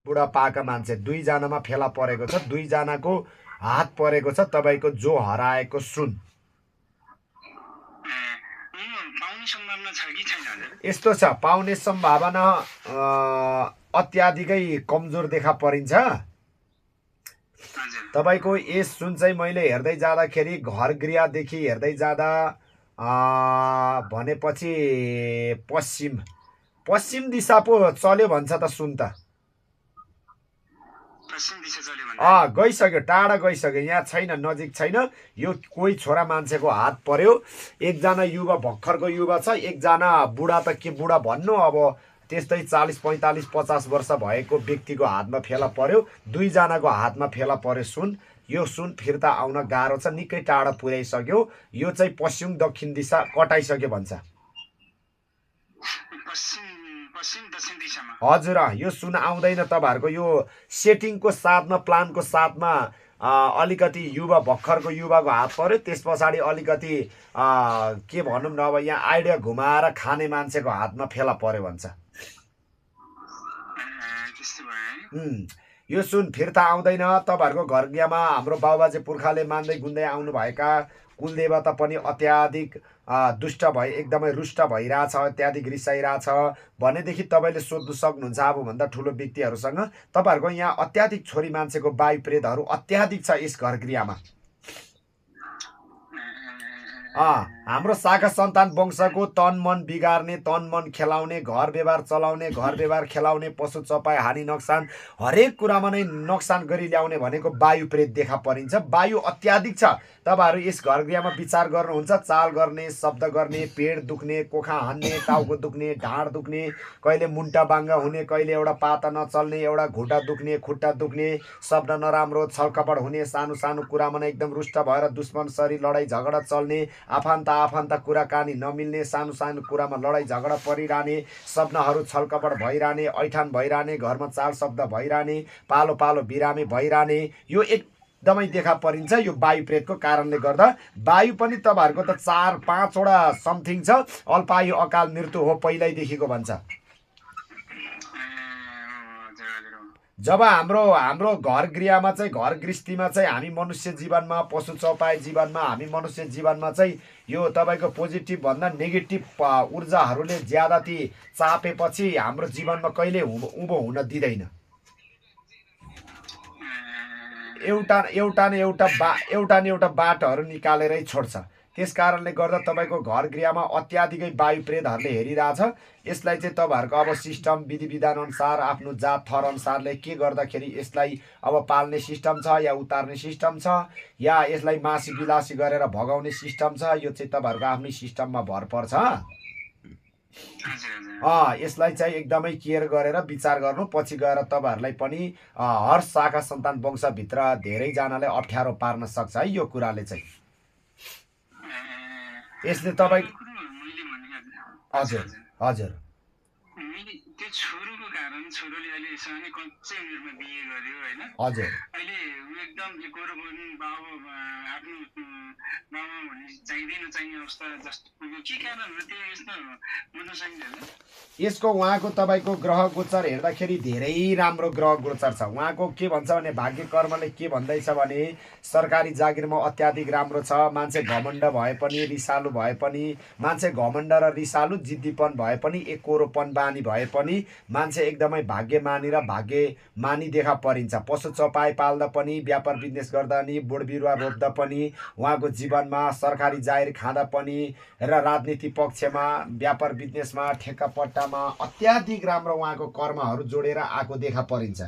बुढापाका मान्छे दुईजनामा फेला परेको छ, दुईजनाको हात परेको छ तपाईँको जो हराएको सुन। यस्तो छ, पाउने सम्भावना अत्याधिकै कमजोर देखा परिन्छ। तपाईँको यस सुन चाहिँ मैले हेर्दै जाँदाखेरि घर गृहदेखि हेर्दै जाँदा भनेपछि पश्चिम दिशा पो चल्यो भन्छ त सुन त। गइसक्यो, टाढा गइसक्यो, यहाँ छैन, नजिक छैन। यो कोही छोरा मान्छेको हात पर्यो। एकजना युवा, भर्खरको युवा छ, एकजना बुढा त के बुढा भन्नु, अब त्यस्तै 40, 45, 50 वर्ष भएको व्यक्तिको हातमा फेला पर्यो। दुईजनाको हातमा फेला पर्यो सुन। यो सुन फिर्ता आउन गाह्रो छ, निकै टाढा पुर्याइसक्यो। यो चाहिँ पश्चिम दक्षिण दिशा कटाइसक्यो भन्छ। हजुर, यो सुन आउँदैन तपाईँहरूको। यो सेटिङको साथमा, प्लानको साथमा अलिकति युवा, भर्खरको युवाको हात पर्यो। त्यस पछाडि अलिकति के भनौँ न, अब यहाँ आइडिया घुमाएर खाने मान्छेको हातमा फेला पर्यो भन्छ। यो सुन फिर्ता आउँदैन। तपाईँहरूको घर गृहमा हाम्रो बाबुबाजे पुर्खाले मान्दै गुन्दै आउनुभएका कुलदेवता पनि अत्याधिक दुष्ट भए, एकदमै रुष्ट भइरहेछ, अत्याधिक रिसाइरहेछ भनेदेखि तपाईँले सोध्नु सक्नुहुन्छ आफूभन्दा ठुलो व्यक्तिहरूसँग। तपाईँहरूको यहाँ अत्याधिक छोरी मान्छेको वायु प्रेतहरू अत्याधिक छ यस घर गृहमा। हाम्रो शाखा सन्तान वंशको तन मन बिगार्ने, तन मन खेलाउने, घर व्यवहार चलाउने, घर व्यवहार खेलाउने, पशु चपाई हानि नोक्सान, हरेक कुरामा नै नोक्सान गरी ल्याउने भनेको वायु प्रेत देखा परिन्छ। वायु अत्याधिक छ। तपाईँहरू यस घर गृहमा विचार गर्नुहुन्छ, चाल गर्ने, शब्द गर्ने, पेट दुख्ने, कोखा हान्ने, टाउको दुख्ने, ढाड दुख्ने, कहिले मुन्टा बाङ्गा हुने, कहिले एउटा पाता नचल्ने, एउटा घुँटा दुख्ने, खुट्टा दुख्ने, शब्द नराम्रो, छलकपट हुने, सानो सानो कुरामा नै एकदम रुष्ट भएर दुश्मन सरी लडाइँ झगडा चल्ने, आफन्त कुराकानी नमिल्ने, सानो सानो कुरामा लडाइँ झगडा परिरहने, सपनाहरू छलकपट भइरहने, ऐठान भइरहने, घरमा चाल शब्द भइरहने, पालो पालो बिरामी भइरहने, यो एकदमै देखा परिन्छ। यो वायु प्रेतको कारणले गर्दा। वायु पनि तपाईँहरूको त 4-5 वटा समथिङ छ। अल्पायु अकाल मृत्यु हो पहिल्यैदेखिको भन्छ। जब हाम्रो घर गृहमा चाहिँ, घर गृहस्थीमा चाहिँ, हामी मनुष्य जीवनमा, पशु चौपाई जीवनमा, हामी मनुष्य जीवनमा चाहिँ यो तपाईँको पोजिटिभ भन्दा नेगेटिभ ऊर्जाहरूले ज्यादाती चापेपछि हाम्रो जीवनमा कहिले उँभो हुन दिँदैन। एउटा न एउटा बाटोहरू निकालेरै छोड्छ। त्यस कारणले गर्दा तपाईँको घर गृहमा अत्याधिकै वायु प्रेतहरूले हेरिरहेछ। यसलाई चाहिँ तपाईँहरूको अब सिस्टम, विधि विधान अनुसार, आफ्नो जात थर अनुसारले के गर्दाखेरि यसलाई अब पाल्ने सिस्टम छ, या उतार्ने सिस्टम छ, या यसलाई मासी बिलासी गरेर भगाउने सिस्टम छ, यो चाहिँ तपाईँहरूको आफ्नै सिस्टममा भर पर्छ। यसलाई चाहिँ एकदमै केयर गरेर विचार गर्नु। पछि गएर तपाईँहरूलाई पनि हर शाखा सन्तान वंशभित्र धेरैजनालाई अप्ठ्यारो पार्न सक्छ है यो कुराले चाहिँ। यसले तपाईँ हजुर हजुर त्यो छोरोको कारण छोरोले अहिले सानै कच्चै उमेरमा बिहे गर्यो हैन। हजुर, अहिले एकदम एकोर पनि आफ्नो बाबा भन्ने चाहिने अवस्था जस्तो पुग्यो। के कारण हो त्यो यस्तो हुन सक्दैन? यसको उहाँको तपाईँको ग्रह गोचर हेर्दाखेरि धेरै राम्रो ग्रह गोचर छ। उहाँको के भन्छ भने भाग्य कर्मले के भन्दैछ भने सरकारी जागिरमा अत्याधिक राम्रो छ। मान्छे घमण्ड भए पनि, रिसालु भए पनि, मान्छे घमण्ड र रिसालु जिद्दीपन भए पनि, एकोरोपन बानी भए पनि मान्छे एकदमै भाग्यमानी र भाग्यमानी देखा परिन्छ। पशु चपाई पाल्दा पनि, व्यापार बिजनेस गर्दा पनि, बोट बिरुवा रोप्दा पनि, उहाँको जीवनमा सरकारी जागिर खाँदा पनि, र राजनीति पक्षमा, व्यापार बिजनेसमा, ठेक्का पट्टामा अत्याधिक राम्रो उहाँको कर्महरू जोडेर आएको देखा परिन्छ।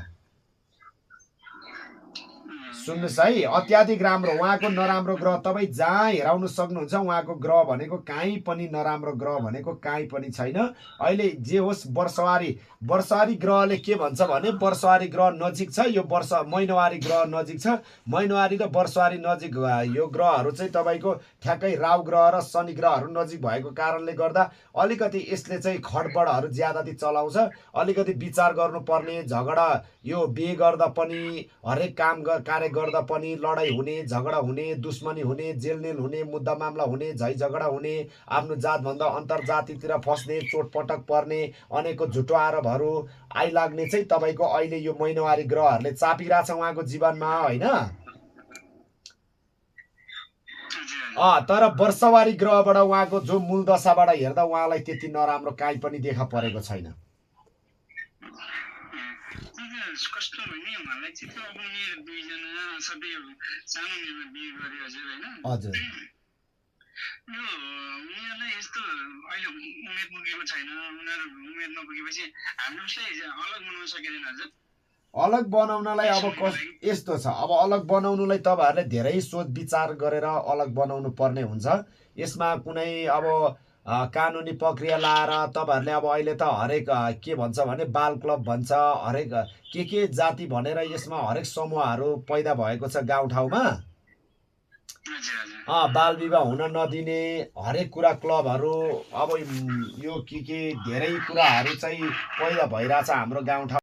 सुन्नुहोस् है, अत्याधिक राम्रो। उहाँको नराम्रो ग्रह तपाईँ जहाँ हेराउनु सक्नुहुन्छ, उहाँको ग्रह भनेको काहीँ पनि नराम्रो ग्रह भनेको काहीँ पनि छैन। अहिले जे होस्, वर्षवारी ग्रहले के भन्छ भने वर्षवारी ग्रह नजिक छ। यो वर्ष महिनावारी ग्रह नजिक छ। महिनावारी र वर्षवारी नजिक यो ग्रहहरू चाहिँ तपाईँको ठ्याक्कै राहु ग्रह र शनि ग्रहहरू नजिक भएको कारणले गर्दा अलिकति यसले चाहिँ खडबडहरू ज्यादाती चलाउँछ। अलिकति विचार गर्नुपर्ने, झगडा, यो बिहे गर्दा पनि, हरेक काम कार्य गर्दा पनि लडाइँ हुने, झगडा हुने, दुश्मनी हुने, जेलनेल हुने, मुद्दा मामला हुने, झै झगडा हुने, आफ्नो जातभन्दा अन्तर्जातितिर फस्ने, चोटपटक पर्ने, अनेकको झुटो आरोपहरू आइलाग्ने चाहिँ तपाईँको अहिले यो महिनावारी ग्रहहरूले चापिरहेछ उहाँको जीवनमा होइन। तर वर्षवारी ग्रहबाट उहाँको जो मूल दशाबाट हेर्दा उहाँलाई त्यति नराम्रो काहीँ पनि देखा परेको छैन। कस्तो भने मलाई चाहिँ त्यो अब उनीहरू दुईजना सबै सानो उमेरमा बिहे गरे हजुर होइन। हजुर यो उनीहरूलाई यस्तो अहिले उमेर पुगेको छैन, उनीहरू उमेर नपुगेपछि हामीले उसलाई अलग बनाउन सकिँदैन हजुर। अलग बनाउनलाई अब यस्तो छ, अब अलग बनाउनुलाई तपाईँहरूले धेरै सोच विचार गरेर अलग बनाउनु पर्ने हुन्छ। यसमा कुनै अब कानुनी प्रक्रिया लाएर तपाईँहरूले अब अहिले त हरेक के भन्छ भने बाल क्लब भन्छ, हरेक के जाति भनेर यसमा हरेक समूहहरू पैदा भएको छ गाउँठाउँमा। बाल विवाह हुन नदिने हरेक कुरा क्लबहरू अब यो के धेरै कुराहरू चाहिँ पैदा भइरहेछ हाम्रो गाउँठाउँ।